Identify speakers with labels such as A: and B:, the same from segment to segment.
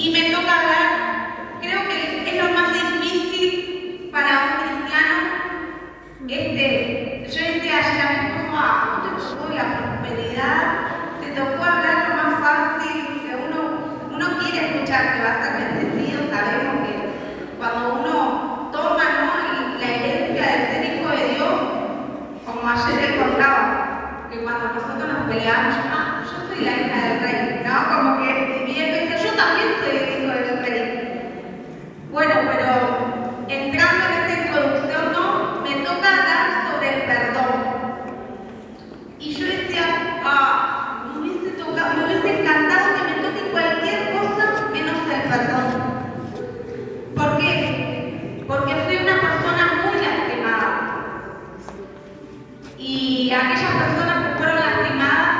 A: Y me toca hablar, creo que es lo más difícil para un cristiano. Yo decía ayer a mi esposo, ¿no te tocó la prosperidad? ¿Te tocó hablar lo más fácil? Que uno quiere escuchar que va a ser bendecido. Sabemos que cuando uno toma, ¿no?, la herencia de ser hijo de Dios, como ayer le contaba, que cuando nosotros nos peleamos, yo soy la hija del rey, ¿no? Como que mi viejo dice, yo también soy el hijo del rey. Bueno, pero entrando en esta introducción, ¿no?, me toca hablar sobre el perdón. Y yo decía, me hubiese encantado que me toque cualquier cosa menos el perdón. ¿Por qué? Porque fui una persona muy lastimada. Y aquellas personas que fueron lastimadas,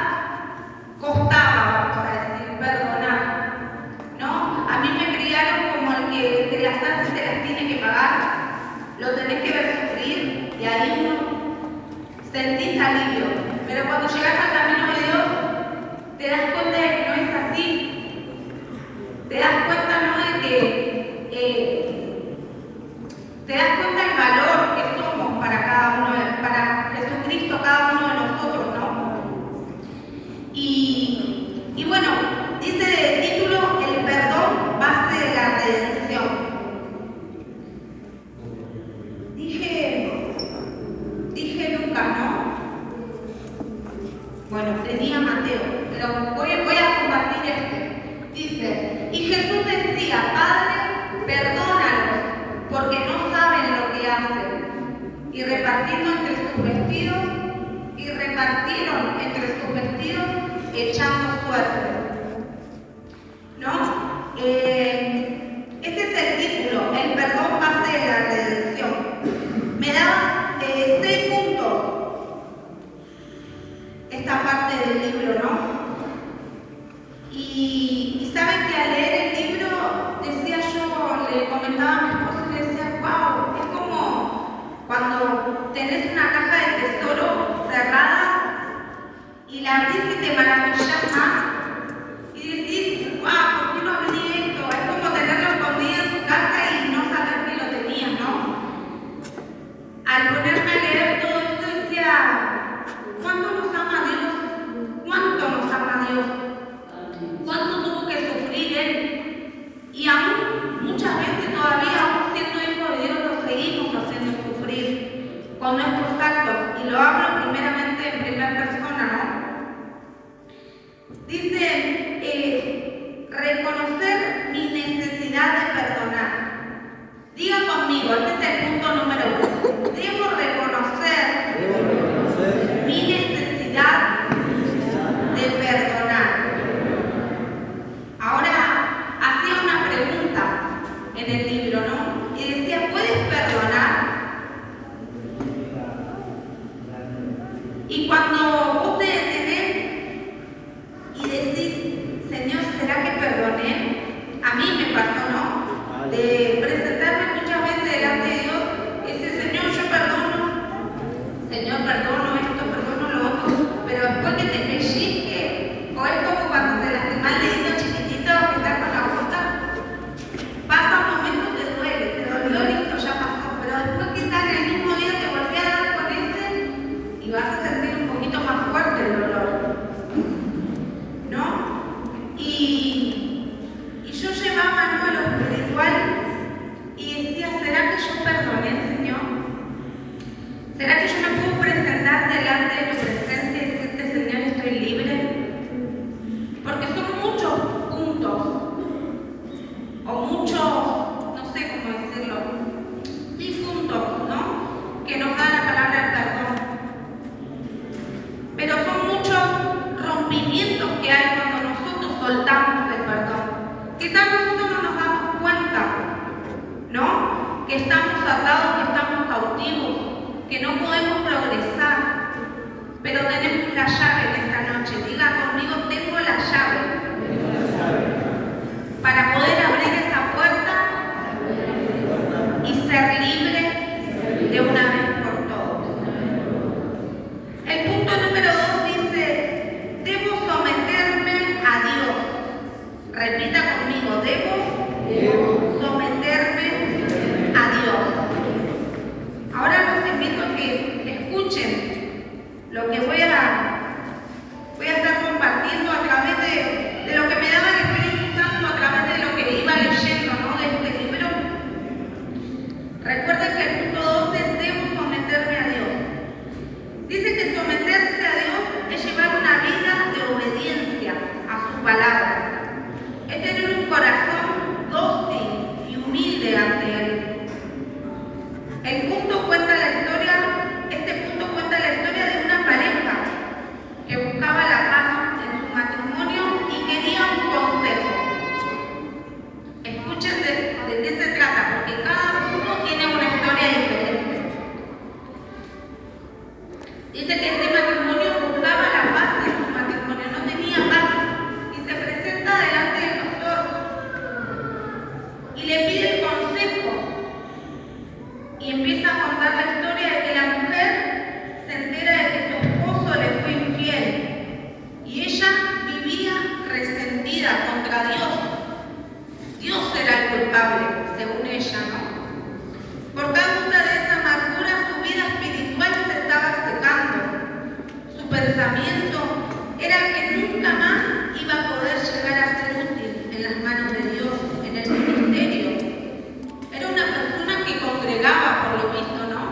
A: costaba, vamos a decir, perdonar, ¿no? A mí me criaron como el que te las hace, te las tiene que pagar, lo tenés que ver sufrir, y ahí uno sentís alivio. Pero cuando llegas al camino de Dios, te das cuenta de que no es así. Te das cuenta, ¿no?, de que te das cuenta del valor que somos para cada uno, para Jesucristo, cada uno de nosotros, ¿no? Y bueno, dice de título, el perdón, base de la redención. Dije Lucas, ¿no? Bueno, tenía Mateo, pero voy a compartir Dice, y Jesús decía, Padre, perdónalos, porque no saben lo que hacen. Y repartieron entre sus vestidos, echando suerte. ¿No? Este es el título, el perdón base de la redención. Me da 6 puntos esta parte del libro, ¿no? Y saben que al leer el libro, decía yo, le comentaba a mi esposo y le decía, wow, es como cuando tenés una caja de tesoro cerrada y la abrís y te maravillas más y decís, wow, ¿por qué no abrí esto? Es como tenerlo escondido en su casa y no saber que lo tenías, ¿no? Al ponerme a leer todo esto decía, ¿cuánto nos ama Dios? ¿Cuánto nos ama Dios? ¿Cuánto tuvo que sufrir Él? Y aún, muchas veces todavía, aún siendo hijo de Dios, lo seguimos haciendo sufrir con nuestros actos. Y lo hablo primeramente en primera persona, ¿no? Dice, reconocer mi necesidad de perdonar. Diga conmigo, este es el punto número 1. Debo reconocer mi necesidad de perdonar. Ahora, hacía una pregunta en el libro, ¿no? Y decía, ¿puedes perdonar? Y cuando vos te detenés y decís, Señor, ¿será que perdoné? A mí me pasó, ¿no? De presentarme muchas veces delante de Dios y decir, Señor, yo perdono. Señor, perdono esto, perdono lo otro. Pero después que te pellizque, o es como cuando te lastima el dedito chiquitito que está con la bota, pasa un momento, te duele, te dolió, listo, ya pasó. Pero después quizás en el mismo día te volví a dar con ese y vas a sentir un poquito más fuerte el dolor, ¿no? Y yo llevaba, ¿no?, a lo espiritual y decía, ¿será que yo perdoné, Señor? ¿Será que yo me puedo presentar delante de tu presencia y decirte, Señor, estoy libre? Porque son muchos puntos, o muchos, no sé cómo decirlo, sí, puntos, ¿no?, que nos da la palabra del perdón. Pero son muchos rompimientos que hay cuando nosotros soltamos el perdón. Quizás nosotros no nos damos cuenta, ¿no?, que estamos atados, que estamos cautivos, que no podemos progresar. Pero tenemos la llave en esta noche. Diga conmigo, tengo la llave para poder abrir esa puerta y ser libre de una vez por todas. El punto número 2 dice, debo someterme a Dios. Repito repita conmigo, debo someterme a Dios. Ahora los invito a que escuchen lo que voy a estar compartiendo a través de lo que me daba el Espíritu Santo, a través de lo que iba leyendo, ¿no?, de este libro. Recuerden que el punto 12 es debo someterme a Dios. Dice que someterse a Dios es llevar una vida de obediencia a su palabra. Es tener un corazón dócil y humilde ante Él. Este punto cuenta la historia de una pareja que buscaba la paz en su matrimonio y quería un consejo. Escuchen de qué se trata, porque cada uno tiene una historia diferente. Dice que este matrimonio buscaba la paz en su matrimonio, no tenía paz, y se presenta delante del pastor y le pide el consejo. Y empieza a contar la historia de que la mujer se entera de que su esposo le fue infiel y ella vivía resentida contra Dios. Dios era el culpable, según ella, ¿no? Por causa de esa amargura, su vida espiritual se estaba secando. Su pensamiento era que nunca más iba a poder llegar a ser útil en las manos de Dios, en el ministerio. Era una persona que congregaba, por lo visto, ¿no?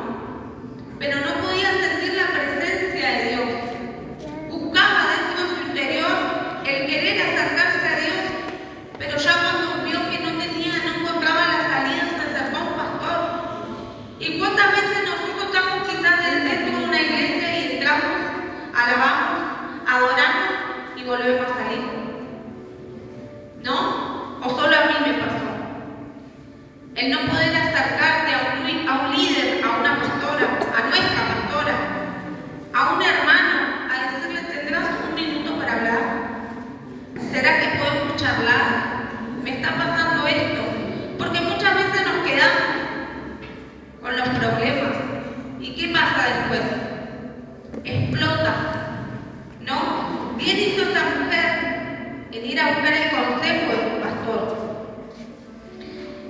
A: Pero no podía sentir la presencia de Dios. Buscaba dentro de su interior el querer acercarse a Dios, pero ya cuando vio que no encontraba la salida, se acercó a un pastor. ¿Y cuántas veces nosotros estamos quizás dentro de una iglesia y entramos, alabamos, adoramos y volvemos a salir? ¿No? ¿O solo a mí me pasó? El no poder acercarte a un líder, a una pastora, a nuestra pastora, a un hermano, a decirle, ¿tendrás un minuto para hablar? ¿Será que podemos charlar? Me está pasando esto. Porque muchas veces nos quedamos con los problemas. ¿Y qué pasa después? Explota. ¿No? Bien hizo esta mujer en ir a buscar el consejo de su pastor.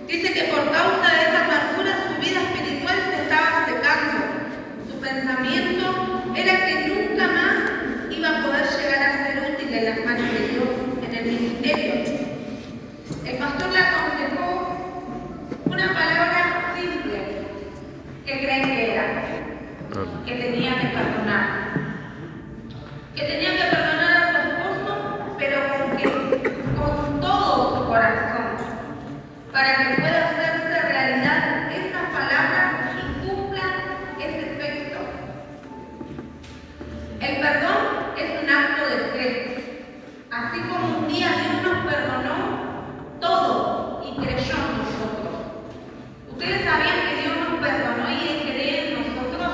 A: Dice que por causa de esa amargura su vida espiritual se estaba secando. Su pensamiento era que nunca más iba a poder llegar a ser útil en las manos de Dios, en el ministerio. El pastor le aconsejó una palabra simple que creen que era, que tenía que perdonar. Que tenía que perdonar a su esposo, pero con todo su corazón, para que pueda hacerse realidad esas palabras y cumplan ese efecto. El perdón es un acto de fe. Así como un día Dios nos perdonó todo y creyó en nosotros. ¿Ustedes sabían que Dios nos perdonó y Él cree en nosotros?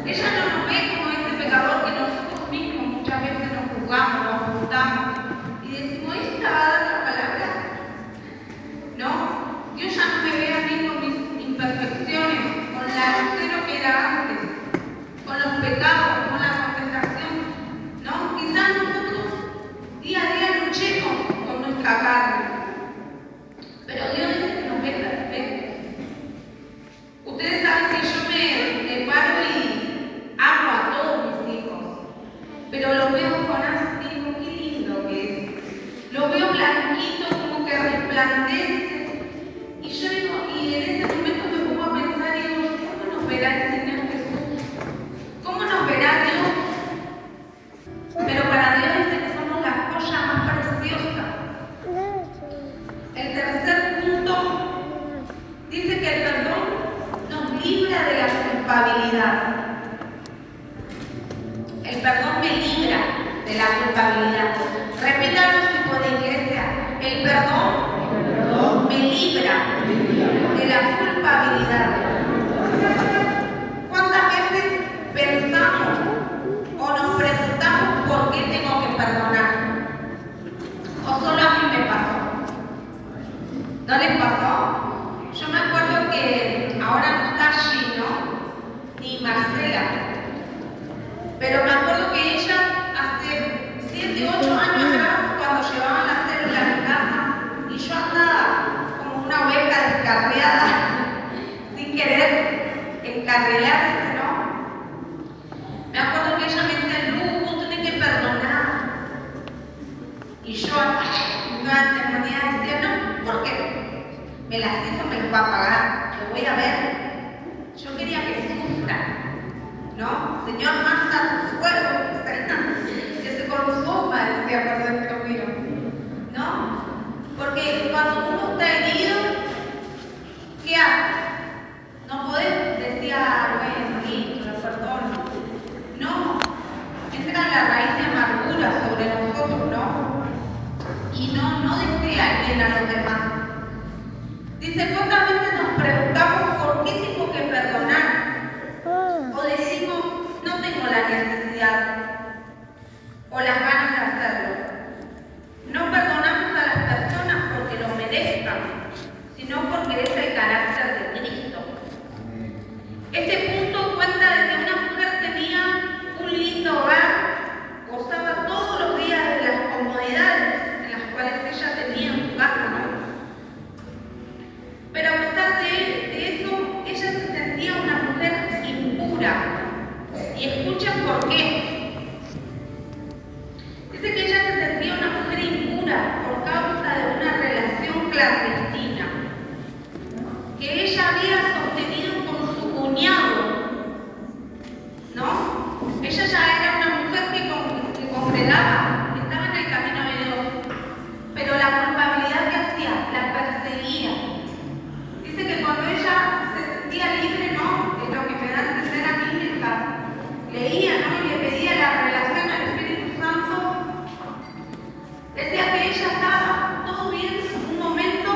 A: Ella no nos ve como ese pecador que nosotros mismos muchas veces nos juzgamos, nos apuntamos y decimos, ¿esta va a dar la palabra? No, Dios ya no me ve a mí con mis imperfecciones, con la lucero que era antes, con los pecados, con la contestación. No, quizás nosotros día a día luchemos con nuestra carne, pero Dios dice que nos ve perfectos. Ustedes saben que yo me paro y amo a todos mis hijos, pero lo veo con Jonás y digo, qué lindo que es. Lo veo blanquito, como que resplandece. Y yo digo, y en ese momento me pongo a pensar y digo, ¿cómo nos verá el Señor Jesús? ¿Cómo nos verá Dios? Pero para Dios dice que somos la joya más preciosa. El tercer punto dice que el perdón nos libra de la culpabilidad. El perdón me libra de la culpabilidad. Repítalo si puede, iglesia. El perdón me libra de la culpabilidad. ¿Cuántas veces pensamos o nos preguntamos por qué tengo que perdonar? ¿O solo a mí me pasó? ¿No les pasó? Yo me acuerdo que ahora no está allí, ¿no? Ni Marcela. Pero me acuerdo que ella hace 7, 8 años atrás, cuando llevaban la célula a mi casa, me las hizo, me las va a pagar, lo voy a ver. Yo quería que sufra, ¿no? Señor, manda tu fuego, que se consuma, decía por dentro mío, ¿no? Porque cuando uno está herido, ¿qué hace? No podés decir, bueno, listo, lo perdono. No, entra la raíz de amargura sobre nosotros, ¿no? Y no desea el bien a los demás. Dice, ¿cuántas veces nos preguntamos por qué tengo que perdonar? O decimos, no tengo la necesidad o las ganas de hacerlo. No perdonamos a las personas porque lo merezcan, sino porque es el carácter de Cristo. Este punto cuenta de que una mujer tenía un lindo hogar, gozaba todos los días de las comodidades en las cuales ella tenía en su casa, ¿no? Pero a pesar de eso, ella se sentía una mujer impura. Y escuchen por qué. Dice que ella se sentía una mujer impura por causa de una relación clandestina que ella había sostenido con su cuñado, ¿no? Ella ya era una mujer que congregaba, estaba en el camino de Dios, pero la culpabilidad que hacía la perseguía. Dice que cuando ella se sentía libre, ¿no? Es lo que me da a entender a mí mientras leía, ¿no? Y le pedía la relación al Espíritu Santo, decía que ella estaba todo bien un momento,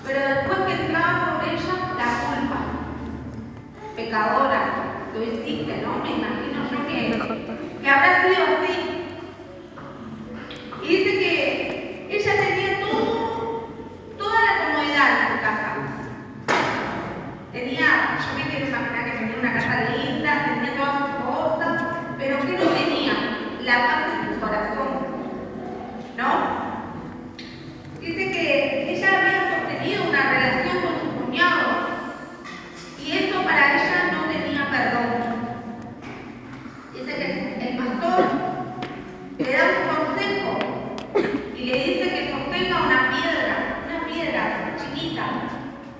A: pero después que entraba sobre ella la culpa. Pecadora, lo hiciste, ¿no? Me imagino yo que habrá sido así. Y dice que ella tenía toda la comodidad en su casa. Yo me quiero imaginar que tenía una casa linda, tenía todas sus cosas, pero ¿qué no tenía? La paz en su corazón, ¿no? Dice que ella había sostenido una relación con su cuñado y eso para ella no tenía perdón. Dice que el pastor le da un consejo y le dice que sostenga una piedra chiquita,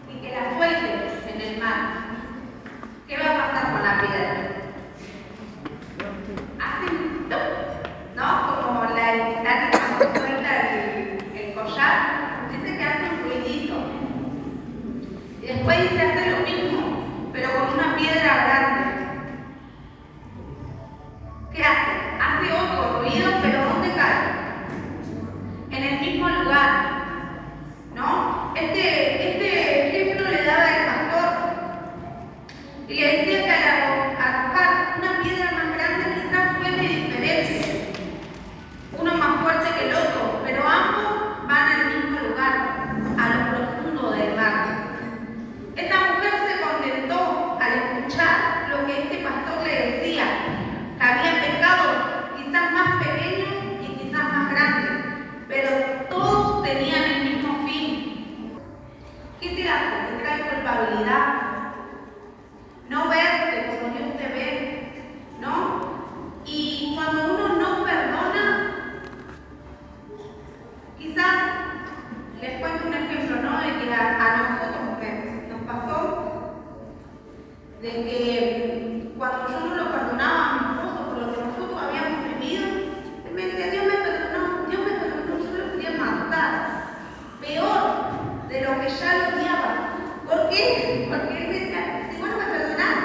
A: y que la suelte en el mar. ¿Qué va a pasar con la piedra? Hace un ¡tum! ¿No? Como la estática cuando suelta el collar, dice que hace un ruidito. Y después dice hacer lo mismo, pero con una piedra grande. ¿Qué hace? Hace otro ruido, pero ¿dónde cae? En el mismo lugar, ¿no? Este ejemplo le daba el pastor y le decía que al arrojar una piedra más grande quizás suene diferente, uno más fuerte que el otro, pero ambos van al mismo lugar, a lo profundo del mar. Esta mujer se contentó al escuchar lo que este pastor le decía, que había pecados quizás más pequeños y quizás más grandes, pero todos tenían el mismo fin. ¿Qué te hace? Te trae culpabilidad. No verte como Dios te ve, ¿no? Y cuando uno no perdona, quizás les cuento un ejemplo, ¿no? De que a nosotros mujeres nos pasó de que cuando yo no lo perdonaba a mi esposo por lo que nosotros habíamos vivido, él me decía, Dios me perdonó, yo lo quería matar, peor de lo que ya lo odiaba. ¿Por qué? Porque él decía, si vos no me perdonás.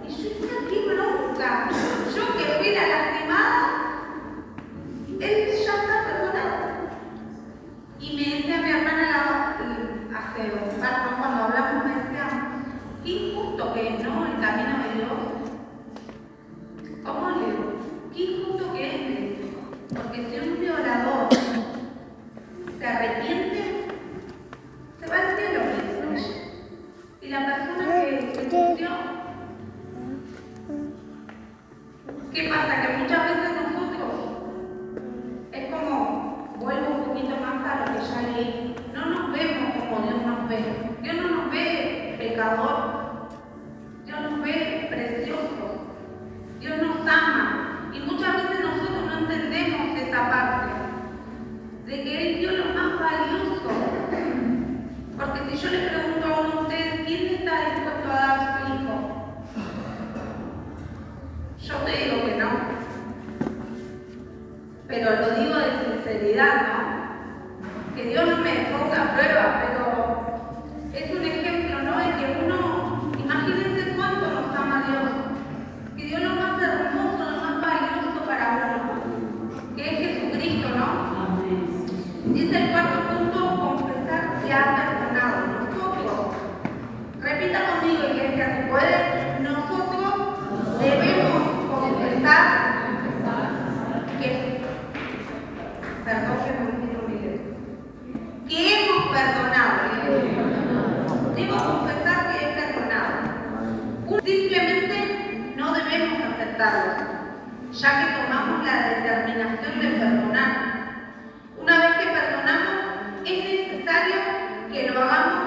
A: Y yo decía, qué bronca. Yo que fui la lastimada, él ya está perdonado. Y me decía mi hermana hace un rato, cuando hablamos, me decía, qué injusto que es, ¿no? El camino de Dios. ¿Cómo le digo? Qué injusto que es, me dice. Porque si un violador se arrepiente, se va al cielo, me dice. Y la persona que mintió, ¿qué pasa? Que muchas veces nosotros, es como, vuelvo un poquito más a lo que ya leí, no nos vemos como Dios nos ve. Dios no nos ve pecador, Dios nos ve preciosos, Dios nos ama. Y muchas veces nosotros no entendemos esa parte, de que Él dio lo más valioso que Dios no me ponga a prueba, pero es un ejemplo, ¿no? De que uno, imagínense cuánto nos ama Dios, que Dios lo más hermoso, lo más valioso para uno, que es Jesucristo, ¿no? Dice el cuarto punto, confesar que ha perdonado. Nosotros, repita conmigo, iglesia, si puede, nosotros debemos confesar que, perdón que me olvido, que hemos perdonado. Debo confesar que he perdonado. Simplemente no debemos aceptarlo, ya que tomamos la determinación de perdonar. Una vez que perdonamos, es necesario que lo hagamos,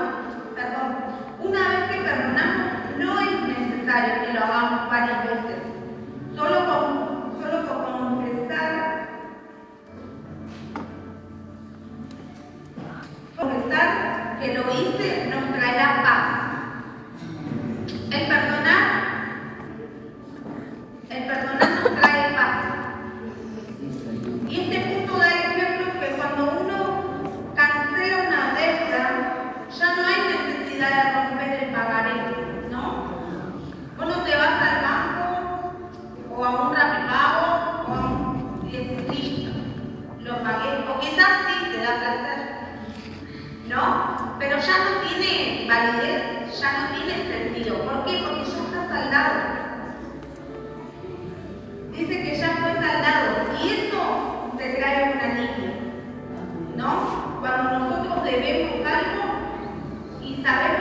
A: una vez que perdonamos, no es necesario que lo hagamos varias veces. Solo con confesar que lo hice nos traerá paz. El perdonar nos trae paz. Y este punto da el ejemplo que cuando uno cancela una deuda, ya no hay necesidad de romper el pagaré, ¿no? Vos no te vas al banco o a un Rapipago y decís, listo, lo pagué. O quizás sí te da placer, ¿no? Pero ya no tiene validez, ya no tiene sentido. ¿Por qué? Porque ya está saldado. Dice que ya fue saldado y eso te trae un alivio, ¿no? Cuando nosotros debemos algo y sabemos